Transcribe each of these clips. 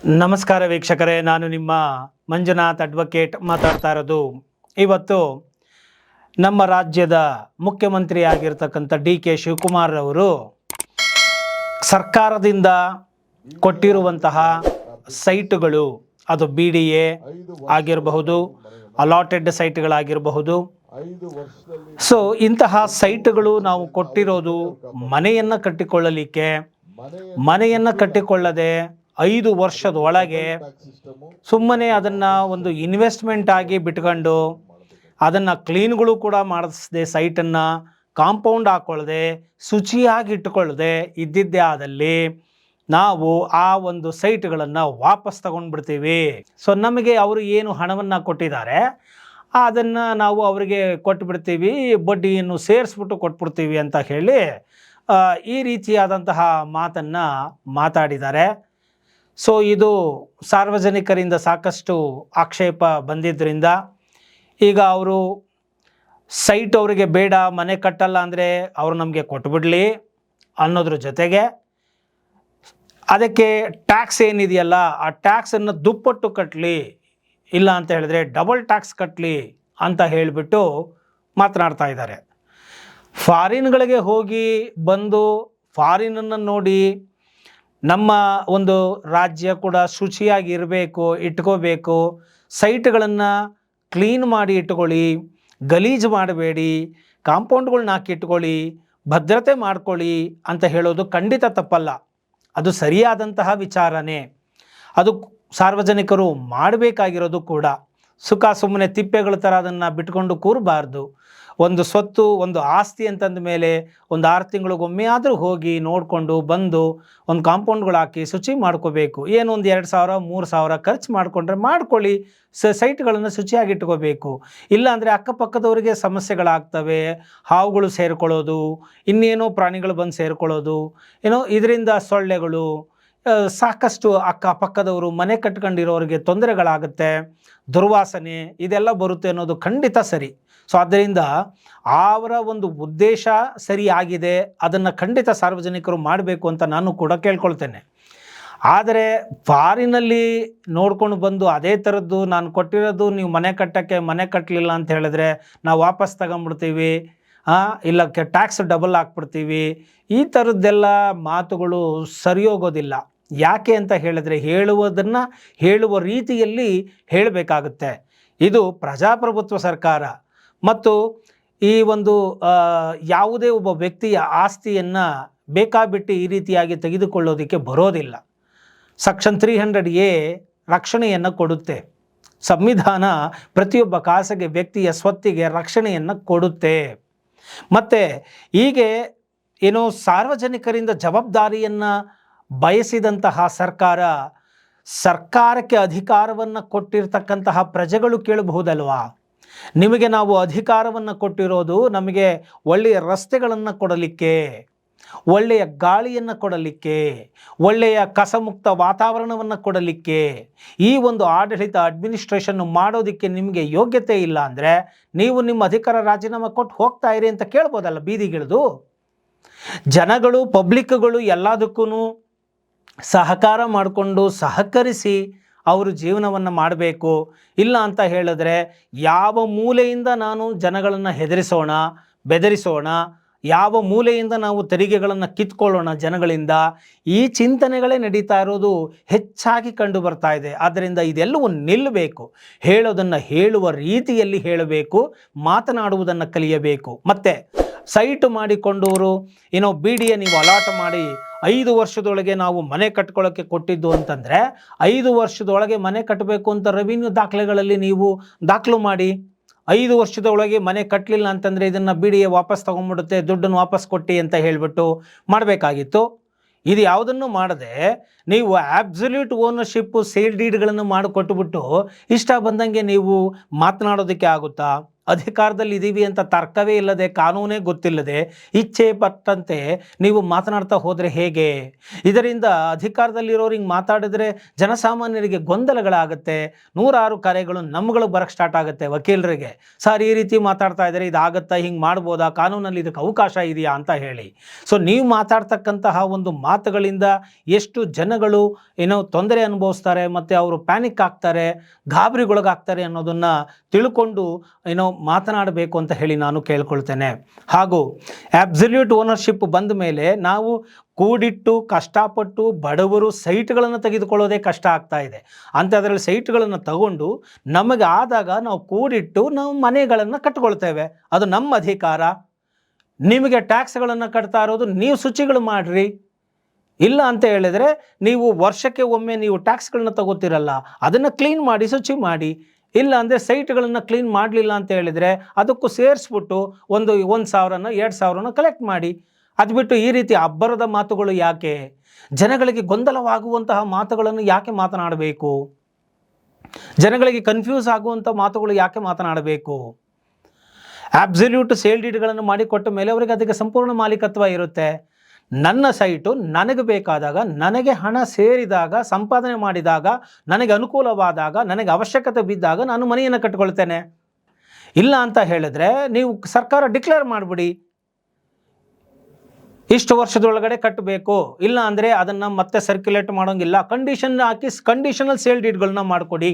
ನಮಸ್ಕಾರ ವೀಕ್ಷಕರೇ, ನಾನು ನಿಮ್ಮ ಮಂಜುನಾಥ್ ಅಡ್ವೊಕೇಟ್ ಮಾತಾಡ್ತಾ ಇರೋದು. ಇವತ್ತು ನಮ್ಮ ರಾಜ್ಯದ ಮುಖ್ಯಮಂತ್ರಿ ಆಗಿರ್ತಕ್ಕಂಥ ಡಿ.ಕೆ. ಶಿವಕುಮಾರ್ ಅವರು ಸರ್ಕಾರದಿಂದ ಕೊಟ್ಟಿರುವಂತಹ ಸೈಟುಗಳು, ಅದು BDA ಆಗಿರಬಹುದು, ಅಲಾಟೆಡ್ ಸೈಟ್ಗಳಾಗಿರಬಹುದು. ಸೊ ಇಂತಹ ಸೈಟ್ಗಳು ನಾವು ಕೊಟ್ಟಿರೋದು ಮನೆಯನ್ನು ಕಟ್ಟಿಕೊಳ್ಳದೆ 5 ವರ್ಷದ ಒಳಗೆ ಸುಮ್ಮನೆ ಅದನ್ನು ಒಂದು ಇನ್ವೆಸ್ಟ್ಮೆಂಟ್ ಆಗಿ ಬಿಟ್ಕೊಂಡು ಅದನ್ನು ಕ್ಲೀನ್ಗಳು ಕೂಡ ಮಾಡಿಸದೆ, ಸೈಟನ್ನು ಕಾಂಪೌಂಡ್ ಹಾಕ್ಕೊಳ್ಳದೆ, ಶುಚಿಯಾಗಿ ಇಟ್ಟುಕೊಳ್ಳದೆ ಇದ್ದಿದ್ದೇ ಆದಲ್ಲಿ ನಾವು ಆ ಒಂದು ಸೈಟ್ಗಳನ್ನು ವಾಪಸ್ ತಗೊಂಡ್ಬಿಡ್ತೀವಿ. ಸೊ ನಮಗೆ ಅವರು ಏನು ಹಣವನ್ನು ಕೊಟ್ಟಿದ್ದಾರೆ ಅದನ್ನು ನಾವು ಅವರಿಗೆ ಕೊಟ್ಬಿಡ್ತೀವಿ, ಬಡ್ಡಿಯನ್ನು ಸೇರಿಸ್ಬಿಟ್ಟು ಕೊಟ್ಬಿಡ್ತೀವಿ ಅಂತ ಹೇಳಿ ಈ ರೀತಿಯಾದಂತಹ ಮಾತನ್ನು ಮಾತಾಡಿದ್ದಾರೆ. ಸೊ ಇದು ಸಾರ್ವಜನಿಕರಿಂದ ಸಾಕಷ್ಟು ಆಕ್ಷೇಪ ಬಂದಿದ್ದರಿಂದ ಈಗ ಅವರು ಸೈಟ್ ಅವರಿಗೆ ಬೇಡ, ಮನೆ ಕಟ್ಟಲ್ಲ ಅಂದರೆ ಅವರು ನಮಗೆ ಕೊಟ್ಬಿಡಲಿ ಅನ್ನೋದ್ರ ಜೊತೆಗೆ ಅದಕ್ಕೆ ಟ್ಯಾಕ್ಸ್ ಏನಿದೆಯಲ್ಲ ಆ ಟ್ಯಾಕ್ಸನ್ನು ದುಪ್ಪಟ್ಟು ಕಟ್ಟಲಿ, ಇಲ್ಲ ಅಂತ ಹೇಳಿದ್ರೆ ಡಬಲ್ ಟ್ಯಾಕ್ಸ್ ಕಟ್ಟಲಿ ಅಂತ ಹೇಳಿಬಿಟ್ಟು ಮಾತನಾಡ್ತಾ ಇದ್ದಾರೆ. ಫಾರಿನ್ಗಳಿಗೆ ಹೋಗಿ ಬಂದು ಫಾರಿನನ್ನು ನೋಡಿ ನಮ್ಮ ಒಂದು ರಾಜ್ಯ ಕೂಡ ಶುಚಿಯಾಗಿ ಇಟ್ಕೋಬೇಕು, ಸೈಟ್ಗಳನ್ನು ಕ್ಲೀನ್ ಮಾಡಿ ಇಟ್ಕೊಳ್ಳಿ, ಗಲೀಜು ಮಾಡಬೇಡಿ, ಕಾಂಪೌಂಡ್ಗಳ್ನ ಹಾಕಿ ಇಟ್ಕೊಳ್ಳಿ, ಭದ್ರತೆ ಮಾಡ್ಕೊಳ್ಳಿ ಅಂತ ಹೇಳೋದು ಖಂಡಿತ ತಪ್ಪಲ್ಲ. ಅದು ಸರಿಯಾದಂತಹ ವಿಚಾರನೇ, ಅದು ಸಾರ್ವಜನಿಕರು ಮಾಡಬೇಕಾಗಿರೋದು ಕೂಡ. ಸುಮ್ಮನೆ ತಿಪ್ಪೆಗಳ ಥರ ಅದನ್ನು ಬಿಟ್ಕೊಂಡು ಕೂರಬಾರ್ದು. ಒಂದು ಸ್ವತ್ತು, ಒಂದು ಆಸ್ತಿ ಅಂತಂದ ಮೇಲೆ ಒಂದು 6 ತಿಂಗಳಿಗೊಮ್ಮೆ ಆದರೂ ಹೋಗಿ ನೋಡಿಕೊಂಡು ಬಂದು ಒಂದು ಕಾಂಪೌಂಡ್ಗಳು ಹಾಕಿ ಶುಚಿ ಮಾಡ್ಕೋಬೇಕು. ಏನು ಒಂದು 2,000 3,000 ಖರ್ಚು ಮಾಡಿಕೊಂಡ್ರೆ ಮಾಡ್ಕೊಳ್ಳಿ, ಸೈಟ್ಗಳನ್ನು ಶುಚಿಯಾಗಿ ಇಟ್ಕೋಬೇಕು. ಇಲ್ಲಾಂದರೆ ಅಕ್ಕಪಕ್ಕದವರಿಗೆ ಸಮಸ್ಯೆಗಳಾಗ್ತವೆ, ಹಾವುಗಳು ಸೇರಿಕೊಳ್ಳೋದು, ಇನ್ನೇನೋ ಪ್ರಾಣಿಗಳು ಬಂದು ಸೇರಿಕೊಳ್ಳೋದು, ಏನೋ ಇದರಿಂದ ಸೊಳ್ಳೆಗಳು, ಸಾಕಷ್ಟು ಅಕ್ಕಪಕ್ಕದವರು ಮನೆ ಕಟ್ಕೊಂಡಿರೋರಿಗೆ ತೊಂದರೆಗಳಾಗುತ್ತೆ, ದುರ್ವಾಸನೆ ಇದೆಲ್ಲ ಬರುತ್ತೆ ಅನ್ನೋದು ಖಂಡಿತ ಸರಿ. ಸೊ ಆದ್ದರಿಂದ ಅವರ ಒಂದು ಉದ್ದೇಶ ಸರಿಯಾಗಿದೆ, ಅದನ್ನು ಖಂಡಿತ ಸಾರ್ವಜನಿಕರು ಮಾಡಬೇಕು ಅಂತ ನಾನು ಕೂಡ ಕೇಳ್ಕೊಳ್ತೇನೆ. ಆದರೆ ಫಾರಿನಲ್ಲಿ ನೋಡ್ಕೊಂಡು ಬಂದು ಅದೇ ಥರದ್ದು ನಾನು ಕೊಟ್ಟಿರೋದು ನೀವು ಮನೆ ಕಟ್ಟಲಿಲ್ಲ ಅಂತ ಹೇಳಿದ್ರೆ ನಾವು ವಾಪಸ್ ತಗೊಂಡ್ಬಿಡ್ತೀವಿ, ಇಲ್ಲ ಟ್ಯಾಕ್ಸ್ ಡಬಲ್ ಹಾಕ್ಬಿಡ್ತೀವಿ, ಈ ಥರದ್ದೆಲ್ಲ ಮಾತುಗಳು ಸರಿ ಹೋಗೋದಿಲ್ಲ. ಯಾಕೆ ಅಂತ ಹೇಳಿದ್ರೆ ಹೇಳುವ ರೀತಿಯಲ್ಲಿ ಹೇಳಬೇಕಾಗುತ್ತೆ. ಇದು ಪ್ರಜಾಪ್ರಭುತ್ವ ಸರ್ಕಾರ ಮತ್ತು ಈ ಒಂದು ಯಾವುದೇ ಒಬ್ಬ ವ್ಯಕ್ತಿಯ ಆಸ್ತಿಯನ್ನು ಬೇಕಾಬಿಟ್ಟು ಈ ರೀತಿಯಾಗಿ ತೆಗೆದುಕೊಳ್ಳೋದಕ್ಕೆ ಬರೋದಿಲ್ಲ. ಸೆಕ್ಷನ್ 300A ರಕ್ಷಣೆಯನ್ನು ಕೊಡುತ್ತೆ. ಸಂವಿಧಾನ ಪ್ರತಿಯೊಬ್ಬ ಖಾಸಗಿ ವ್ಯಕ್ತಿಯ ಸ್ವತ್ತಿಗೆ ರಕ್ಷಣೆಯನ್ನು ಕೊಡುತ್ತೆ. ಮತ್ತು ಹೀಗೆ ಏನೋ ಸಾರ್ವಜನಿಕರಿಂದ ಜವಾಬ್ದಾರಿಯನ್ನು ಬಯಸಿದಂತಹ ಸರ್ಕಾರಕ್ಕೆ ಅಧಿಕಾರವನ್ನು ಕೊಟ್ಟಿರ್ತಕ್ಕಂತಹ ಪ್ರಜೆಗಳು ಕೇಳಬಹುದಲ್ವಾ? ನಿಮಗೆ ನಾವು ಅಧಿಕಾರವನ್ನು ಕೊಟ್ಟಿರೋದು ನಮಗೆ ಒಳ್ಳೆಯ ರಸ್ತೆಗಳನ್ನು ಕೊಡಲಿಕ್ಕೆ, ಒಳ್ಳೆಯ ಗಾಳಿಯನ್ನು ಕೊಡಲಿಕ್ಕೆ, ಒಳ್ಳೆಯ ಕಸಮುಕ್ತ ವಾತಾವರಣವನ್ನು ಕೊಡಲಿಕ್ಕೆ. ಈ ಒಂದು ಅಡ್ಮಿನಿಸ್ಟ್ರೇಷನ್ ಮಾಡೋದಕ್ಕೆ ನಿಮಗೆ ಯೋಗ್ಯತೆ ಇಲ್ಲ ಅಂದರೆ ನೀವು ನಿಮ್ಮ ಅಧಿಕಾರ ರಾಜೀನಾಮೆ ಕೊಟ್ಟು ಹೋಗ್ತಾ ಇರಿ ಅಂತ ಕೇಳ್ಬೋದಲ್ಲ ಬೀದಿಗಿಳಿದು. ಜನಗಳು, ಪಬ್ಲಿಕ್ಗಳು ಎಲ್ಲದಕ್ಕೂ ಸಹಕಾರ ಮಾಡಿಕೊಂಡು ಸಹಕರಿಸಿ ಅವರು ಜೀವನವನ್ನು ಮಾಡಬೇಕು. ಇಲ್ಲ ಅಂತ ಹೇಳಿದ್ರೆ ಯಾವ ಮೂಲೆಯಿಂದ ನಾನು ಜನಗಳನ್ನು ಬೆದರಿಸೋಣ, ಯಾವ ಮೂಲೆಯಿಂದ ನಾವು ತೆರಿಗೆಗಳನ್ನು ಕಿತ್ಕೊಳ್ಳೋಣ ಜನಗಳಿಂದ, ಈ ಚಿಂತನೆಗಳೇ ನಡೀತಾ ಇರೋದು ಹೆಚ್ಚಾಗಿ ಕಂಡು ಬರ್ತಾ ಇದೆ. ಆದ್ದರಿಂದ ಇದೆಲ್ಲವೂ ನಿಲ್ಲಬೇಕು. ಹೇಳೋದನ್ನು ಹೇಳುವ ರೀತಿಯಲ್ಲಿ ಹೇಳಬೇಕು, ಮಾತನಾಡುವುದನ್ನು ಕಲಿಯಬೇಕು. ಮತ್ತು ಸೈಟ್ ಮಾಡಿಕೊಂಡವರು ಏನೋ BDA ನೀವು ಅಲಾಟ್ ಮಾಡಿ 5 ವರ್ಷದೊಳಗೆ ನಾವು ಮನೆ ಕಟ್ಕೊಳ್ಳೋಕ್ಕೆ ಕೊಟ್ಟಿದ್ದು ಅಂತಂದರೆ 5 ವರ್ಷದೊಳಗೆ ಮನೆ ಕಟ್ಟಬೇಕು ಅಂತ ರೆವಿನ್ಯೂ ದಾಖಲೆಗಳಲ್ಲಿ ನೀವು ದಾಖಲು ಮಾಡಿ. 5 ವರ್ಷದ ಒಳಗೆ ಮನೆ ಕಟ್ಟಲಿಲ್ಲ ಅಂತಂದರೆ ಇದನ್ನು BDA ವಾಪಸ್ ತೊಗೊಂಡ್ಬಿಡುತ್ತೆ, ದುಡ್ಡನ್ನು ವಾಪಸ್ ಕೊಟ್ಟು ಅಂತ ಹೇಳಿಬಿಟ್ಟು ಮಾಡಬೇಕಾಗಿತ್ತು. ಇದು ಯಾವುದನ್ನು ಮಾಡದೆ ನೀವು ಆಬ್ಸಲ್ಯೂಟ್ ಓನರ್ಶಿಪ್ಪು ಸೇಲ್ ಡೀಡ್ಗಳನ್ನು ಮಾಡಿಕೊಟ್ಬಿಟ್ಟು ಇಷ್ಟ ಬಂದಂಗೆ ನೀವು ಮಾತನಾಡೋದಕ್ಕೆ ಆಗುತ್ತಾ? ಅಧಿಕಾರದಲ್ಲಿ ಇದ್ದೀವಿ ಅಂತ ತರ್ಕವೇ ಇಲ್ಲದೆ, ಕಾನೂನೇ ಗೊತ್ತಿಲ್ಲದೆ ಇಚ್ಛೆ ಪಟ್ಟಂತೆ ನೀವು ಮಾತನಾಡ್ತಾ ಹೋದರೆ ಹೇಗೆ? ಇದರಿಂದ ಅಧಿಕಾರದಲ್ಲಿರೋರು ಹಿಂಗೆ ಮಾತಾಡಿದ್ರೆ ಜನಸಾಮಾನ್ಯರಿಗೆ ಗೊಂದಲಗಳಾಗುತ್ತೆ. ನೂರಾರು ಕರೆಗಳು ನಮ್ಗಳು ಬರಕ್ಕೆ ಸ್ಟಾರ್ಟ್ ಆಗುತ್ತೆ ವಕೀಲರಿಗೆ. ಸರ್, ಈ ರೀತಿ ಮಾತಾಡ್ತಾ ಇದ್ದಾರೆ, ಇದಾಗತ್ತಾ, ಹಿಂಗೆ ಮಾಡ್ಬೋದಾ, ಕಾನೂನಲ್ಲಿ ಇದಕ್ಕೆ ಅವಕಾಶ ಇದೆಯಾ ಅಂತ ಹೇಳಿ. ಸೊ ನೀವು ಮಾತಾಡ್ತಕ್ಕಂತಹ ಒಂದು ಮಾತುಗಳಿಂದ ಎಷ್ಟು ಜನಗಳು ತೊಂದರೆ ಅನುಭವಿಸ್ತಾರೆ, ಮತ್ತು ಅವರು ಪ್ಯಾನಿಕ್ ಆಗ್ತಾರೆ, ಗಾಬರಿಗೊಳಗಾಗ್ತಾರೆ ಅನ್ನೋದನ್ನು ತಿಳ್ಕೊಂಡು ಮಾತನಾಡಬೇಕು ಅಂತ ಹೇಳಿ ನಾನು ಕೇಳ್ಕೊಳ್ತೇನೆ. ಹಾಗೂ ಅಬ್ಸಲ್ಯೂಟ್ ಓನರ್ಶಿಪ್ ಬಂದ ಮೇಲೆ ನಾವು ಕೂಡಿಟ್ಟು ಕಷ್ಟಪಟ್ಟು ಬಡವರು ಸೈಟ್ಗಳನ್ನು ತೆಗೆದುಕೊಳ್ಳೋದೇ ಕಷ್ಟ ಆಗ್ತಾ ಇದೆ. ಅಂಥದ್ರಲ್ಲಿ ಸೈಟ್ಗಳನ್ನು ತಗೊಂಡು ನಮಗೆ ಆದಾಗ ನಾವು ಕೂಡಿಟ್ಟು ನಾವು ಮನೆಗಳನ್ನು ಕಟ್ಕೊಳ್ತೇವೆ. ಅದು ನಮ್ಮ ಅಧಿಕಾರ. ನಿಮಗೆ ಟ್ಯಾಕ್ಸ್ಗಳನ್ನು ಕಟ್ತಾ ಇರೋದು ನೀವು ಶುಚಿಗಳು ಮಾಡಿರಿ. ಇಲ್ಲ ಅಂತ ಹೇಳಿದರೆ ನೀವು ವರ್ಷಕ್ಕೆ ಒಮ್ಮೆ ನೀವು ಟ್ಯಾಕ್ಸ್ಗಳನ್ನ ತಗೋತಿರಲ್ಲ, ಅದನ್ನು ಕ್ಲೀನ್ ಮಾಡಿ, ಶುಚಿ ಮಾಡಿ. ಇಲ್ಲ ಅಂದರೆ ಸೈಟ್ಗಳನ್ನು ಕ್ಲೀನ್ ಮಾಡಲಿಲ್ಲ ಅಂತ ಹೇಳಿದರೆ ಅದಕ್ಕೂ ಸೇರಿಸ್ಬಿಟ್ಟು 1,000 2,000 ಕಲೆಕ್ಟ್ ಮಾಡಿ. ಅದು ಬಿಟ್ಟು ಈ ರೀತಿ ಅಬ್ಬರದ ಮಾತುಗಳು ಯಾಕೆ? ಜನಗಳಿಗೆ ಗೊಂದಲವಾಗುವಂತಹ ಮಾತುಗಳನ್ನು ಯಾಕೆ ಮಾತನಾಡಬೇಕು? ಜನಗಳಿಗೆ ಕನ್ಫ್ಯೂಸ್ ಆಗುವಂಥ ಮಾತುಗಳು ಯಾಕೆ ಮಾತನಾಡಬೇಕು? ಅಬ್ಸಲ್ಯೂಟ್ ಸೇಲ್ ಡೀಡ್ಗಳನ್ನು ಮಾಡಿಕೊಟ್ಟ ಮೇಲೆ ಅವರಿಗೆ ಅದಕ್ಕೆ ಸಂಪೂರ್ಣ ಮಾಲೀಕತ್ವ ಇರುತ್ತೆ. ನನ್ನ ಸೈಟು ನನಗೆ ಬೇಕಾದಾಗ, ನನಗೆ ಹಣ ಸೇರಿದಾಗ, ಸಂಪಾದನೆ ಮಾಡಿದಾಗ, ನನಗೆ ಅನುಕೂಲವಾದಾಗ, ನನಗೆ ಅವಶ್ಯಕತೆ ಬಿದ್ದಾಗ ನಾನು ಮನೆಯನ್ನು ಕಟ್ಕೊಳ್ತೇನೆ. ಇಲ್ಲ ಅಂತ ಹೇಳಿದ್ರೆ ನೀವು ಸರ್ಕಾರ ಡಿಕ್ಲೇರ್ ಮಾಡಿಬಿಡಿ, ಇಷ್ಟು ವರ್ಷದೊಳಗಡೆ ಕಟ್ಟಬೇಕು. ಇಲ್ಲ ಅಂದರೆ ಅದನ್ನು ಮತ್ತೆ ಸರ್ಕ್ಯುಲೇಟ್ ಮಾಡೋಂಗಿಲ್ಲ. ಕಂಡೀಷನ್ ಹಾಕಿ ಕಂಡೀಷನಲ್ ಸೇಲ್ ಡೀಡ್ಗಳನ್ನ ಮಾಡಿಕೊಡಿ.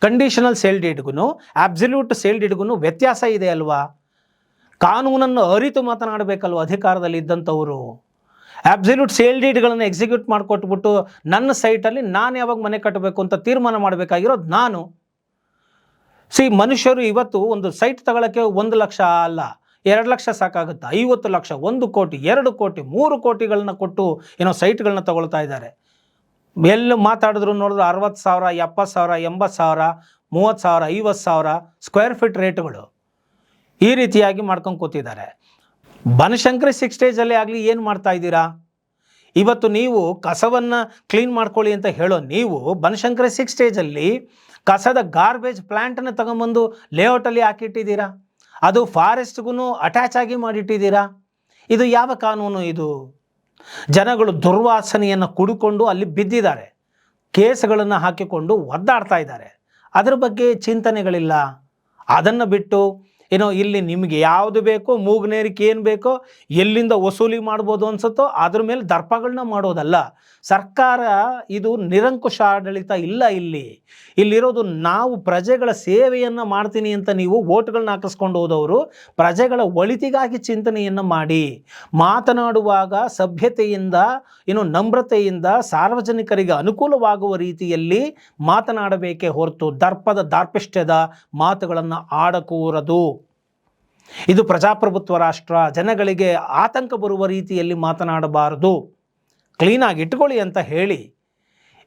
ಕಂಡೀಷನಲ್ ಸೇಲ್ ಡೀಡ್ಗೂ ಅಬ್ಸಲ್ಯೂಟ್ ಸೇಲ್ ಡೀಡ್ಗೂ ವ್ಯತ್ಯಾಸ ಇದೆ ಅಲ್ವಾ? ಕಾನೂನನ್ನು ಅರಿತು ಮಾತನಾಡಬೇಕಲ್ವ ಅಧಿಕಾರದಲ್ಲಿ ಇದ್ದಂಥವರು. ಅಬ್ಸಲ್ಯೂಟ್ ಸೇಲ್ ಡೀಡ್ಗಳನ್ನು ಎಕ್ಸಿಕ್ಯೂಟ್ ಮಾಡಿಕೊಟ್ಬಿಟ್ಟು ನನ್ನ ಸೈಟಲ್ಲಿ ನಾನು ಯಾವಾಗ ಮನೆ ಕಟ್ಟಬೇಕು ಅಂತ ತೀರ್ಮಾನ ಮಾಡಬೇಕಾಗಿರೋದು ನಾನು. ಮನುಷ್ಯರು ಇವತ್ತು ಒಂದು ಸೈಟ್ ತಗೊಳ್ಳೋಕ್ಕೆ 1 ಲಕ್ಷ ಅಲ್ಲ, 2 ಲಕ್ಷ ಸಾಕಾಗುತ್ತೆ, 50 ಲಕ್ಷ, 1 ಕೋಟಿ, 2 ಕೋಟಿ, 3 ಕೋಟಿಗಳನ್ನ ಕೊಟ್ಟು ಸೈಟ್ಗಳನ್ನ ತಗೊಳ್ತಾ ಇದ್ದಾರೆ. ಎಲ್ಲಿ ಮಾತಾಡಿದ್ರು ನೋಡಿದ್ರು 60,000, 70,000, 80,000, 30,000, 50,000 ಸ್ಕ್ವೇರ್ ಫೀಟ್ ರೇಟ್ಗಳು ಈ ರೀತಿಯಾಗಿ ಮಾಡ್ಕೊಂಡು ಕೂತಿದ್ದಾರೆ. ಬನಶಂಕರಿ 6 ಸ್ಟೇಜಲ್ಲಿ ಆಗಲಿ ಏನು ಮಾಡ್ತಾ ಇದ್ದೀರಾ? ಇವತ್ತು ನೀವು ಕಸವನ್ನು ಕ್ಲೀನ್ ಮಾಡ್ಕೊಳ್ಳಿ ಅಂತ ಹೇಳೋ ನೀವು ಬನಶಂಕರಿ 6 ಸ್ಟೇಜಲ್ಲಿ ಕಸದ ಗಾರ್ಬೇಜ್ ಪ್ಲ್ಯಾಂಟನ್ನು ತಗೊಂಬಂದು ಲೇಔಟಲ್ಲಿ ಹಾಕಿಟ್ಟಿದ್ದೀರಾ. ಅದು ಫಾರೆಸ್ಟ್ಗೂ ಅಟ್ಯಾಚ್ ಆಗಿ ಮಾಡಿಟ್ಟಿದ್ದೀರಾ. ಇದು ಯಾವ ಕಾನೂನು ಇದು? ಜನಗಳು ದುರ್ವಾಸನೆಯನ್ನು ಕುಡಿಕೊಂಡು ಅಲ್ಲಿ ಬಿದ್ದಿದ್ದಾರೆ, ಕೇಸ್ಗಳನ್ನು ಹಾಕಿಕೊಂಡು ಒದ್ದಾಡ್ತಾ ಇದ್ದಾರೆ. ಅದರ ಬಗ್ಗೆ ಚಿಂತನೆಗಳಿಲ್ಲ. ಅದನ್ನು ಬಿಟ್ಟು ಇಲ್ಲಿ ನಿಮಗೆ ಯಾವುದು ಬೇಕೋ, ಮೂಗ್ನೇರಿಕೆ ಏನು ಬೇಕೋ, ಎಲ್ಲಿಂದ ವಸೂಲಿ ಮಾಡ್ಬೋದು ಅನ್ಸುತ್ತೋ ಅದ್ರ ಮೇಲೆ ದರ್ಪಗಳನ್ನ ಮಾಡೋದಲ್ಲ. ಸರ್ಕಾರ ಇದು ನಿರಂಕುಶ ಆಡಳಿತ ಇಲ್ಲ. ಇಲ್ಲಿರೋದು ನಾವು ಪ್ರಜೆಗಳ ಸೇವೆಯನ್ನು ಮಾಡ್ತೀನಿ ಅಂತ ನೀವು ವೋಟ್ಗಳನ್ನ ಹಾಕಿಸ್ಕೊಂಡು ಹೋದವರು ಪ್ರಜೆಗಳ ಒಳಿತಿಗಾಗಿ ಚಿಂತನೆಯನ್ನು ಮಾಡಿ ಮಾತನಾಡುವಾಗ ಸಭ್ಯತೆಯಿಂದ, ನಮ್ರತೆಯಿಂದ, ಸಾರ್ವಜನಿಕರಿಗೆ ಅನುಕೂಲವಾಗುವ ರೀತಿಯಲ್ಲಿ ಮಾತನಾಡಬೇಕೇ ಹೊರತು ದಾರ್ಪಿಷ್ಟ್ಯದ ಮಾತುಗಳನ್ನು ಆಡಕೂರದು. ಇದು ಪ್ರಜಾಪ್ರಭುತ್ವ ರಾಷ್ಟ್ರ. ಜನಗಳಿಗೆ ಆತಂಕ ಬರುವ ರೀತಿಯಲ್ಲಿ ಮಾತನಾಡಬಾರದು. ಕ್ಲೀನಾಗಿ ಇಟ್ಕೊಳ್ಳಿ ಅಂತ ಹೇಳಿ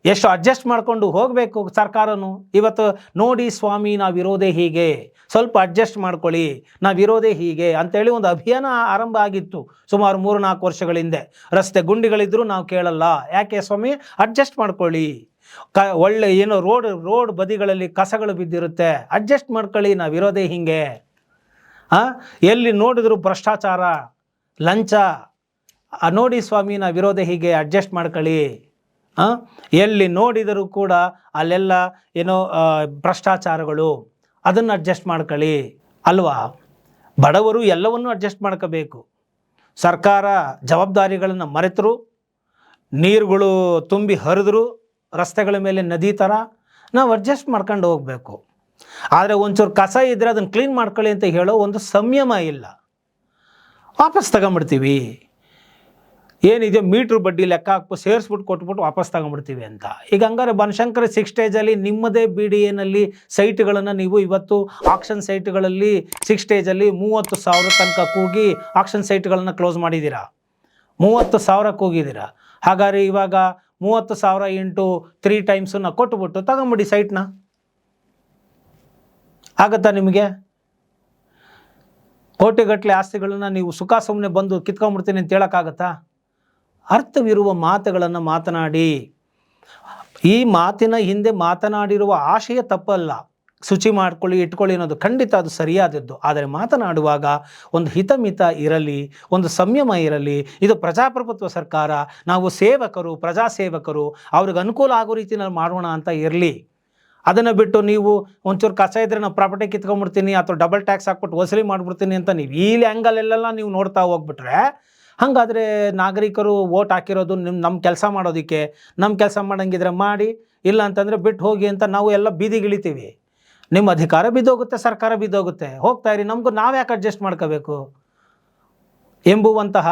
ಎಷ್ಟು ಅಡ್ಜಸ್ಟ್ ಮಾಡಿಕೊಂಡು ಹೋಗಬೇಕು ಸರ್ಕಾರನು. ಇವತ್ತು ನೋಡಿ ಸ್ವಾಮಿ, ನಾವಿರೋದೇ ಹೀಗೆ, ಸ್ವಲ್ಪ ಅಡ್ಜಸ್ಟ್ ಮಾಡ್ಕೊಳ್ಳಿ, ನಾವಿರೋದೇ ಹೀಗೆ ಅಂತೇಳಿ ಒಂದು ಅಭಿಯಾನ ಆರಂಭ ಆಗಿತ್ತು ಸುಮಾರು 3-4 ವರ್ಷಗಳ ಹಿಂದೆ. ರಸ್ತೆ ಗುಂಡಿಗಳಿದ್ರು ನಾವು ಕೇಳಲ್ಲ, ಯಾಕೆ ಸ್ವಾಮಿ, ಅಡ್ಜಸ್ಟ್ ಮಾಡ್ಕೊಳ್ಳಿ. ಒಳ್ಳೆ ರೋಡ್ ಬದಿಗಳಲ್ಲಿ ಕಸಗಳು ಬಿದ್ದಿರುತ್ತೆ, ಅಡ್ಜಸ್ಟ್ ಮಾಡ್ಕೊಳ್ಳಿ, ನಾವಿರೋದೇ ಹೀಗೆ. ಎಲ್ಲಿ ನೋಡಿದ್ರು ಭ್ರಷ್ಟಾಚಾರ, ಲಂಚ, ನೋಡಿ ಸ್ವಾಮಿ, ನಾವಿರೋದೇ ಹೀಗೆ, ಅಡ್ಜಸ್ಟ್ ಮಾಡ್ಕೊಳ್ಳಿ. ಎಲ್ಲಿ ನೋಡಿದರೂ ಕೂಡ ಅಲ್ಲೆಲ್ಲ ಭ್ರಷ್ಟಾಚಾರಗಳು, ಅದನ್ನು ಅಡ್ಜಸ್ಟ್ ಮಾಡ್ಕೊಳ್ಳಿ ಅಲ್ವಾ? ಬಡವರು ಎಲ್ಲವನ್ನೂ ಅಡ್ಜಸ್ಟ್ ಮಾಡ್ಕೋಬೇಕು. ಸರ್ಕಾರ ಜವಾಬ್ದಾರಿಗಳನ್ನು ಮರೆತರು, ನೀರುಗಳು ತುಂಬಿ ಹರಿದ್ರು ರಸ್ತೆಗಳ ಮೇಲೆ ನದಿ ಥರ, ನಾವು ಅಡ್ಜಸ್ಟ್ ಮಾಡ್ಕೊಂಡು ಹೋಗಬೇಕು. ಆದರೆ ಒಂಚೂರು ಕಸ ಇದ್ದರೆ ಅದನ್ನು ಕ್ಲೀನ್ ಮಾಡ್ಕೊಳ್ಳಿ ಅಂತ ಹೇಳೋ ಒಂದು ಸಂಯಮ ಇಲ್ಲ. ವಾಪಸ್ ತಗೊಂಬಿಡ್ತೀವಿ. ಏನಿದೆ ಮೀಟ್ರ್ ಬಡ್ಡಿ ಲೆಕ್ಕ ಹಾಕ್ಬಿಟ್ಟು ಸೇರಿಸ್ಬಿಟ್ಟು ಕೊಟ್ಬಿಟ್ಟು ವಾಪಸ್ ತಗೊಂಬಿಡ್ತೀವಿ ಅಂತ. ಈಗ ಹಂಗಾರೆ ಬನಶಂಕರಿ 6 ಸ್ಟೇಜಲ್ಲಿ ನಿಮ್ಮದೇ BDAನಲ್ಲಿ ಸೈಟ್ಗಳನ್ನು ನೀವು ಇವತ್ತು ಆಕ್ಷನ್ ಸೈಟ್ಗಳಲ್ಲಿ 6 ಸ್ಟೇಜಲ್ಲಿ 30,000 ತನಕ ಕೂಗಿ ಆಕ್ಷನ್ ಸೈಟ್ಗಳನ್ನು ಕ್ಲೋಸ್ ಮಾಡಿದ್ದೀರಾ. 30,000 ಕೂಗಿದ್ದೀರಾ. ಹಾಗಾದ್ರೆ ಇವಾಗ 30,000 ಇಂಟು 3 ಟೈಮ್ಸನ್ನು ಕೊಟ್ಬಿಟ್ಟು ತಗೊಂಬಿಡಿ ಸೈಟ್ನ. ಆಗತ್ತಾ ನಿಮಗೆ? ಕೋಟಿಗಟ್ಟಲೆ ಆಸ್ತಿಗಳನ್ನ ನೀವು ಸುಖ ಸುಮ್ಮನೆ ಬಂದು ಕಿತ್ಕೊಂಡ್ಬಿಡ್ತೀನಿ ಅಂತ ಹೇಳೋಕ್ಕಾಗತ್ತಾ? ಅರ್ಥವಿರುವ ಮಾತುಗಳನ್ನು ಮಾತನಾಡಿ. ಈ ಮಾತಿನ ಹಿಂದೆ ಮಾತನಾಡಿರುವ ಆಶಯ ತಪ್ಪಲ್ಲ, ಶುಚಿ ಮಾಡ್ಕೊಳ್ಳಿ ಇಟ್ಕೊಳ್ಳಿ ಅನ್ನೋದು ಖಂಡಿತ ಅದು ಸರಿಯಾದದ್ದು. ಆದರೆ ಮಾತನಾಡುವಾಗ ಒಂದು ಹಿತಮಿತ ಇರಲಿ, ಒಂದು ಸಂಯಮ ಇರಲಿ. ಇದು ಪ್ರಜಾಪ್ರಭುತ್ವ ಸರ್ಕಾರ, ನಾವು ಸೇವಕರು, ಪ್ರಜಾಸೇವಕರು, ಅವ್ರಿಗೆ ಅನುಕೂಲ ಆಗೋ ರೀತಿಯಲ್ಲಿ ಮಾಡೋಣ ಅಂತ ಇರಲಿ. ಅದನ್ನು ಬಿಟ್ಟು ನೀವು ಒಂಚೂರು ಕಸ ಇದ್ದರೆ ನಾವು ಪ್ರಾಪರ್ಟಿ ಕಿತ್ಕೊಂಡ್ಬಿಡ್ತೀನಿ ಅಥವಾ ಡಬಲ್ ಟ್ಯಾಕ್ಸ್ ಹಾಕ್ಬಿಟ್ಟು ವಸೂಲಿ ಮಾಡಿಬಿಡ್ತೀನಿ ಅಂತ ನೀವು ಈ ಆ್ಯಂಗಲೆಲ್ಲ ನೀವು ನೋಡ್ತಾ ಹೋಗ್ಬಿಟ್ರೆ, ಹಾಗಾದರೆ ನಾಗರಿಕರು ವೋಟ್ ಹಾಕಿರೋದು ನಮ್ಮ ಕೆಲಸ ಮಾಡೋದಕ್ಕೆ, ನಮ್ಮ ಕೆಲಸ ಮಾಡೋಂಗಿದ್ರೆ ಮಾಡಿ, ಇಲ್ಲ ಅಂತಂದರೆ ಬಿಟ್ಟು ಹೋಗಿ ಅಂತ ನಾವು ಎಲ್ಲ ಬೀದಿಗಿಳಿತೀವಿ. ನಿಮ್ಮ ಅಧಿಕಾರ ಬಿದ್ದೋಗುತ್ತೆ, ಸರ್ಕಾರ ಬಿದ್ದೋಗುತ್ತೆ, ಹೋಗ್ತಾ ಇರಿ, ನಮಗೂ ನಾವ್ಯಾಕೆ ಅಡ್ಜಸ್ಟ್ ಮಾಡ್ಕೋಬೇಕು ಎಂಬುವಂತಹ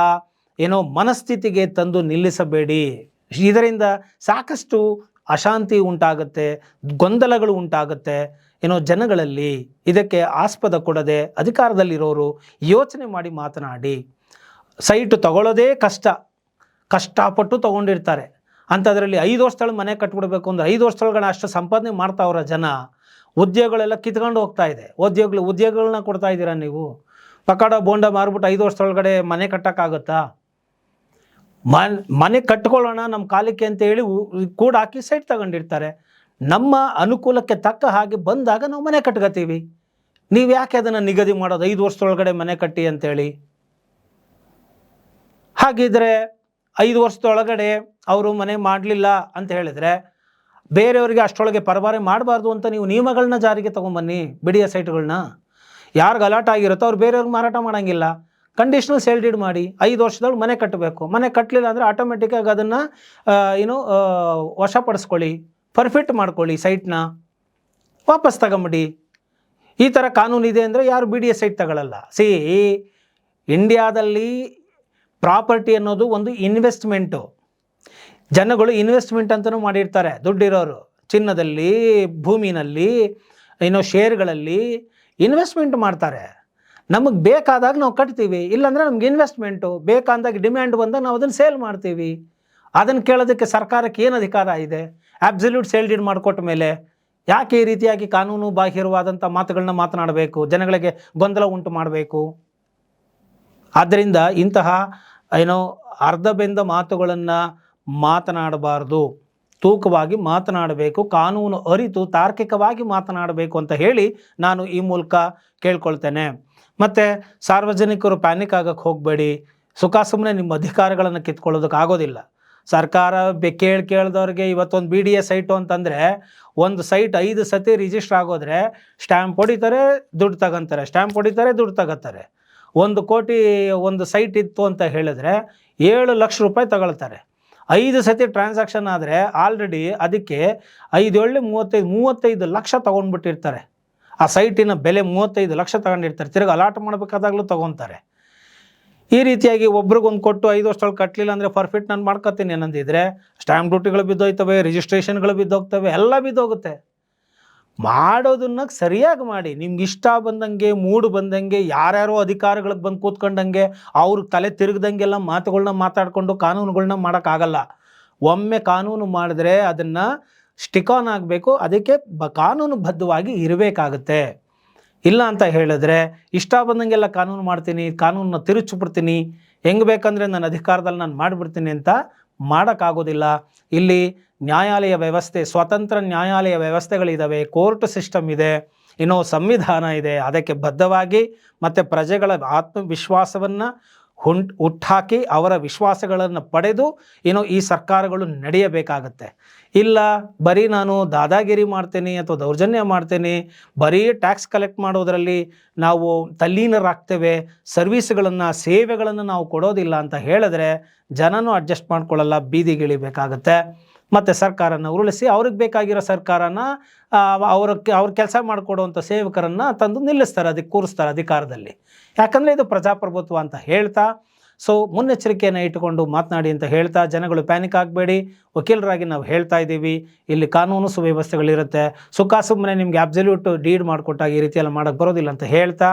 ಮನಸ್ಥಿತಿಗೆ ತಂದು ನಿಲ್ಲಿಸಬೇಡಿ. ಇದರಿಂದ ಸಾಕಷ್ಟು ಅಶಾಂತಿ ಉಂಟಾಗುತ್ತೆ, ಗೊಂದಲಗಳು ಉಂಟಾಗುತ್ತೆ. ಜನಗಳಲ್ಲಿ ಇದಕ್ಕೆ ಆಸ್ಪದ ಕೊಡದೆ ಅಧಿಕಾರದಲ್ಲಿರೋರು ಯೋಚನೆ ಮಾಡಿ ಮಾತನಾಡಿ. ಸೈಟು ತಗೊಳ್ಳೋದೇ ಕಷ್ಟಪಟ್ಟು ತೊಗೊಂಡಿರ್ತಾರೆ. ಅಂಥದ್ರಲ್ಲಿ 5 ವರ್ಷದೊಳಗೆ ಮನೆ ಕಟ್ಬಿಡ್ಬೇಕು ಅಂದರೆ 5 ವರ್ಷದೊಳಗಡೆ ಅಷ್ಟು ಸಂಪಾದನೆ ಮಾಡ್ತಾವ್ರ ಜನ. ಉದ್ಯೋಗಗಳೆಲ್ಲ ಕಿತ್ಕೊಂಡು ಹೋಗ್ತಾ ಇದೆ. ಉದ್ಯೋಗಗಳನ್ನ ಕೊಡ್ತಾ ಇದ್ದೀರಾ ನೀವು? ಪಕೋಡ ಬೋಂಡ ಮಾರ್ಬಿಟ್ಟು 5 ವರ್ಷದೊಳಗಡೆ ಮನೆ ಕಟ್ಟೋಕ್ಕಾಗುತ್ತಾ? ಮನೆ ಕಟ್ಕೊಳ್ಳೋಣ ನಮ್ಮ ಕಾಲಕ್ಕೆ ಅಂತೇಳಿ ಕೂಡ ಹಾಕಿ ಸೈಟ್ ತಗೊಂಡಿರ್ತಾರೆ. ನಮ್ಮ ಅನುಕೂಲಕ್ಕೆ ತಕ್ಕ ಹಾಗೆ ಬಂದಾಗ ನಾವು ಮನೆ ಕಟ್ಕೋತೀವಿ. ನೀವು ಯಾಕೆ ಅದನ್ನು ನಿಗದಿ ಮಾಡೋದು 5 ವರ್ಷದೊಳಗಡೆ ಮನೆ ಕಟ್ಟಿ ಅಂತೇಳಿ? ಹಾಗಿದ್ರೆ 5 ವರ್ಷದೊಳಗಡೆ ಅವರು ಮನೆ ಮಾಡಲಿಲ್ಲ ಅಂತ ಹೇಳಿದರೆ ಬೇರೆಯವರಿಗೆ ಅಷ್ಟರೊಳಗೆ ಪರಭಾರೆ ಮಾಡಬಾರ್ದು ಅಂತ ನೀವು ನಿಯಮಗಳನ್ನ ಜಾರಿಗೆ ತೊಗೊಂಬನ್ನಿ. ಬಿಡಿಯ ಸೈಟ್ಗಳನ್ನ ಯಾರು ಗಲಾಟೆ ಆಗಿರುತ್ತೋ ಅವ್ರು ಬೇರೆಯವ್ರಿಗೆ ಮಾರಾಟ ಮಾಡೋಂಗಿಲ್ಲ. ಕಂಡೀಷ್ನಲ್ ಸೇಲ್ ಡೀಡ್ ಮಾಡಿ 5 ವರ್ಷದೊಳಗೆ ಮನೆ ಕಟ್ಟಬೇಕು. ಮನೆ ಕಟ್ಟಲಿಲ್ಲ ಅಂದರೆ ಆಟೋಮೆಟಿಕ್ಕಾಗಿ ಅದನ್ನು ವಶಪಡಿಸ್ಕೊಳ್ಳಿ, ಪರ್ಫಿಟ್ ಮಾಡ್ಕೊಳ್ಳಿ, ಸೈಟ್ನ ವಾಪಸ್ ತಗೊಂಬಿಡಿ. ಈ ಥರ ಕಾನೂನು ಇದೆ ಅಂದರೆ ಯಾರು ಬಿ ಡಿ ಎ ಸೈಟ್ ತಗೊಳ್ಳಲ್ಲ. ಇಂಡಿಯಾದಲ್ಲಿ ಪ್ರಾಪರ್ಟಿ ಅನ್ನೋದು ಒಂದು ಇನ್ವೆಸ್ಟ್ಮೆಂಟು. ಜನಗಳು ಇನ್ವೆಸ್ಟ್ಮೆಂಟ್ ಅಂತಲೂ ಮಾಡಿರ್ತಾರೆ. ದುಡ್ಡಿರೋರು ಚಿನ್ನದಲ್ಲಿ, ಭೂಮಿನಲ್ಲಿ, ಶೇರ್ಗಳಲ್ಲಿ ಇನ್ವೆಸ್ಟ್ಮೆಂಟ್ ಮಾಡ್ತಾರೆ. ನಮಗೆ ಬೇಕಾದಾಗ ನಾವು ಕಟ್ತೀವಿ, ಇಲ್ಲಾಂದರೆ ನಮ್ಗೆ ಇನ್ವೆಸ್ಟ್ಮೆಂಟು ಬೇಕಾದಾಗ ಡಿಮ್ಯಾಂಡ್ ಬಂದಾಗ ನಾವು ಅದನ್ನು ಸೇಲ್ ಮಾಡ್ತೀವಿ. ಅದನ್ನು ಕೇಳೋದಕ್ಕೆ ಸರ್ಕಾರಕ್ಕೆ ಏನು ಅಧಿಕಾರ ಇದೆ? ಅಬ್ಸಲ್ಯೂಟ್ ಸೇಲ್ ಡೀಡ್ ಮಾಡಿಕೊಟ್ಟ ಮೇಲೆ ಯಾಕೆ ಈ ರೀತಿಯಾಗಿ ಕಾನೂನು ಬಾಹಿರವಾದಂಥ ಮಾತುಗಳನ್ನ ಮಾತನಾಡಬೇಕು, ಜನಗಳಿಗೆ ಗೊಂದಲ ಉಂಟು ಮಾಡಬೇಕು? ಆದ್ದರಿಂದ ಇಂತಹ ಅರ್ಧ ಬೆಂದ ಮಾತುಗಳನ್ನು ಮಾತನಾಡಬಾರ್ದು, ತೂಕವಾಗಿ ಮಾತನಾಡಬೇಕು, ಕಾನೂನು ಅರಿತು ತಾರ್ಕಿಕವಾಗಿ ಮಾತನಾಡಬೇಕು ಅಂತ ಹೇಳಿ ನಾನು ಈ ಮೂಲಕ ಕೇಳ್ಕೊಳ್ತೇನೆ. ಮತ್ತು ಸಾರ್ವಜನಿಕರು ಪ್ಯಾನಿಕ್ ಆಗೋಕ್ಕೆ ಹೋಗಬೇಡಿ. ಸುಮ್ಮನೆ ನಿಮ್ಮ ಅಧಿಕಾರಗಳನ್ನು ಕಿತ್ಕೊಳ್ಳೋದಕ್ಕೆ ಆಗೋದಿಲ್ಲ. ಸರ್ಕಾರ ಕೇಳ್ದವ್ರಿಗೆ ಇವತ್ತೊಂದು ಬಿ ಡಿ ಎ ಸೈಟು ಅಂತಂದರೆ ಒಂದು ಸೈಟ್ 5 ಸತಿ ರಿಜಿಸ್ಟರ್ ಆಗೋದ್ರೆ ಸ್ಟ್ಯಾಂಪ್ ಹೊಡಿತಾರೆ, ದುಡ್ಡು ತಗೊಂತಾರೆ, ಸ್ಟ್ಯಾಂಪ್ ಹೊಡಿತಾರೆ, ದುಡ್ಡು ತಗೋತಾರೆ. 1 ಕೋಟಿ ಒಂದು ಸೈಟ್ ಇತ್ತು ಅಂತ ಹೇಳಿದ್ರೆ 7 ಲಕ್ಷ ರೂಪಾಯಿ ತಗೊಳ್ತಾರೆ. 5 ಸತಿ ಟ್ರಾನ್ಸಾಕ್ಷನ್ ಆದರೆ ಆಲ್ರೆಡಿ ಅದಕ್ಕೆ 35 ಲಕ್ಷ ತೊಗೊಂಡ್ಬಿಟ್ಟಿರ್ತಾರೆ. ಆ ಸೈಟಿನ ಬೆಲೆ 35 ಲಕ್ಷ ತಗೊಂಡಿರ್ತಾರೆ. ತಿರ್ಗಿ ಅಲಾಟ್ ಮಾಡಬೇಕಾದಾಗಲೂ ತೊಗೊತಾರೆ. ಈ ರೀತಿಯಾಗಿ ಒಬ್ರಿಗೊಂದು ಕೊಟ್ಟು 5 ವರ್ಷದೊಳಗೆ ಕಟ್ಟಲಿಲ್ಲ ಅಂದರೆ ಪರ್ಫಿಟ್ ನಾನು ಮಾಡ್ಕೊತೀನಿ ಅನ್ನಂದಿದ್ರೆ ಸ್ಟ್ಯಾಂಪ್ ಡ್ಯೂಟಿಗಳು ಬಿದ್ದೋಯ್ತವೆ, ರಿಜಿಸ್ಟ್ರೇಷನ್ಗಳು ಬಿದ್ದೋಗ್ತವೆ, ಎಲ್ಲ ಬಿದ್ದೋಗುತ್ತೆ. ಮಾಡೋದನ್ನ ಸರಿಯಾಗಿ ಮಾಡಿ. ನಿಮ್ಗೆ ಇಷ್ಟ ಬಂದಂಗೆ, ಮೂಡು ಬಂದಂಗೆ, ಯಾರ್ಯಾರೋ ಅಧಿಕಾರಿಗಳಿಗೆ ಬಂದು ಕೂತ್ಕೊಂಡಂಗೆ ಅವ್ರ ತಲೆ ತಿರುಗ್ದಂಗೆಲ್ಲ ಮಾತುಗಳನ್ನ ಮಾತಾಡಿಕೊಂಡು ಕಾನೂನುಗಳನ್ನ ಮಾಡೋಕ್ಕಾಗಲ್ಲ. ಒಮ್ಮೆ ಕಾನೂನು ಮಾಡಿದ್ರೆ ಅದನ್ನು ಸ್ಟಿಕ್ ಆನ್ ಆಗಬೇಕು, ಅದಕ್ಕೆ ಕಾನೂನುಬದ್ಧವಾಗಿ ಇರಬೇಕಾಗುತ್ತೆ. ಇಲ್ಲ ಅಂತ ಹೇಳಿದ್ರೆ ಇಷ್ಟ ಬಂದಂಗೆಲ್ಲ ಕಾನೂನು ಮಾಡ್ತೀನಿ, ಕಾನೂನನ್ನ ತಿರುಚಿಬಿಡ್ತೀನಿ, ಹೆಂಗೆ ಬೇಕಂದರೆ ನನ್ನ ಅಧಿಕಾರದಲ್ಲಿ ನಾನು ಮಾಡಿಬಿಡ್ತೀನಿ ಅಂತ ಮಾಡೋಕ್ಕಾಗೋದಿಲ್ಲ. ಇಲ್ಲಿ ನ್ಯಾಯಾಲಯ ವ್ಯವಸ್ಥೆ, ಸ್ವತಂತ್ರ ನ್ಯಾಯಾಲಯ ವ್ಯವಸ್ಥೆಗಳಿದ್ದಾವೆ, ಕೋರ್ಟ್ ಸಿಸ್ಟಮ್ ಇದೆ, ಸಂವಿಧಾನ ಇದೆ. ಅದಕ್ಕೆ ಬದ್ಧವಾಗಿ ಮತ್ತು ಪ್ರಜೆಗಳ ಆತ್ಮವಿಶ್ವಾಸವನ್ನು ಹುಟ್ಟಾಕಿ ಅವರ ವಿಶ್ವಾಸಗಳನ್ನು ಪಡೆದು ಈ ಸರ್ಕಾರಗಳು ನಡೆಯಬೇಕಾಗತ್ತೆ. ಇಲ್ಲ ಬರೀ ನಾನು ದಾದಾಗಿರಿ ಮಾಡ್ತೀನಿ ಅಥವಾ ದೌರ್ಜನ್ಯ ಮಾಡ್ತೀನಿ, ಬರೀ ಟ್ಯಾಕ್ಸ್ ಕಲೆಕ್ಟ್ ಮಾಡೋದರಲ್ಲಿ ನಾವು ತಲ್ಲೀನರಾಗ್ತೇವೆ, ಸರ್ವೀಸ್ಗಳನ್ನು, ಸೇವೆಗಳನ್ನು ನಾವು ಕೊಡೋದಿಲ್ಲ ಅಂತ ಹೇಳಿದ್ರೆ ಜನನೂ ಅಡ್ಜಸ್ಟ್ ಮಾಡ್ಕೊಳ್ಳಲ್ಲ, ಬೀದಿಗಿಳಿಬೇಕಾಗತ್ತೆ. ಮತ್ತು ಸರ್ಕಾರನ ಉರುಳಿಸಿ ಅವ್ರಿಗೆ ಬೇಕಾಗಿರೋ ಸರ್ಕಾರನ ಅವ್ರ ಕೆಲಸ ಮಾಡಿಕೊಡುವಂಥ ಸೇವಕರನ್ನು ತಂದು ನಿಲ್ಲಿಸ್ತಾರೆ, ಅದಕ್ಕೆ ಕೂರಿಸ್ತಾರೆ ಅಧಿಕಾರದಲ್ಲಿ. ಯಾಕಂದರೆ ಇದು ಪ್ರಜಾಪ್ರಭುತ್ವ ಅಂತ ಹೇಳ್ತಾ, ಮುನ್ನೆಚ್ಚರಿಕೆಯನ್ನು ಇಟ್ಟುಕೊಂಡು ಮಾತನಾಡಿ ಅಂತ ಹೇಳ್ತಾ, ಜನಗಳು ಪ್ಯಾನಿಕ್ ಆಗಬೇಡಿ. ವಕೀಲರಾಗಿ ನಾವು ಹೇಳ್ತಾ ಇದ್ದೀವಿ, ಇಲ್ಲಿ ಕಾನೂನು ಸುವ್ಯವಸ್ಥೆಗಳಿರುತ್ತೆ. ಸುಮ್ಮನೆ ನಿಮಗೆ ಅಬ್ಸಲ್ಯೂಟ್ ಡೀಡ್ ಮಾಡಿಕೊಟ್ಟಾಗ ಈ ರೀತಿಯೆಲ್ಲ ಮಾಡೋಕ್ಕೆ ಬರೋದಿಲ್ಲ ಅಂತ ಹೇಳ್ತಾ,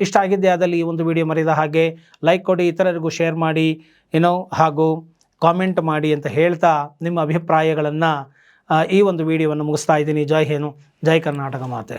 ಇಷ್ಟ ಆಗಿದ್ದೆ ಆದಲ್ಲಿ ಈ ಒಂದು ವಿಡಿಯೋ ಮರಿದ ಹಾಗೆ ಲೈಕ್ ಕೊಡಿ, ಇತರರಿಗೂ ಶೇರ್ ಮಾಡಿ, ಹಾಗೂ ಕಾಮೆಂಟ್ ಮಾಡಿ ಅಂತ ಹೇಳ್ತಾ ನಿಮ್ಮ ಅಭಿಪ್ರಾಯಗಳನ್ನು ಈ ಒಂದು ವಿಡಿಯೋವನ್ನು ಮುಗಿಸ್ತಾ ಇದ್ದೀನಿ. ಜೈ ಹಿಂದ್, ಜೈ ಕರ್ನಾಟಕ ಮಾತೆ.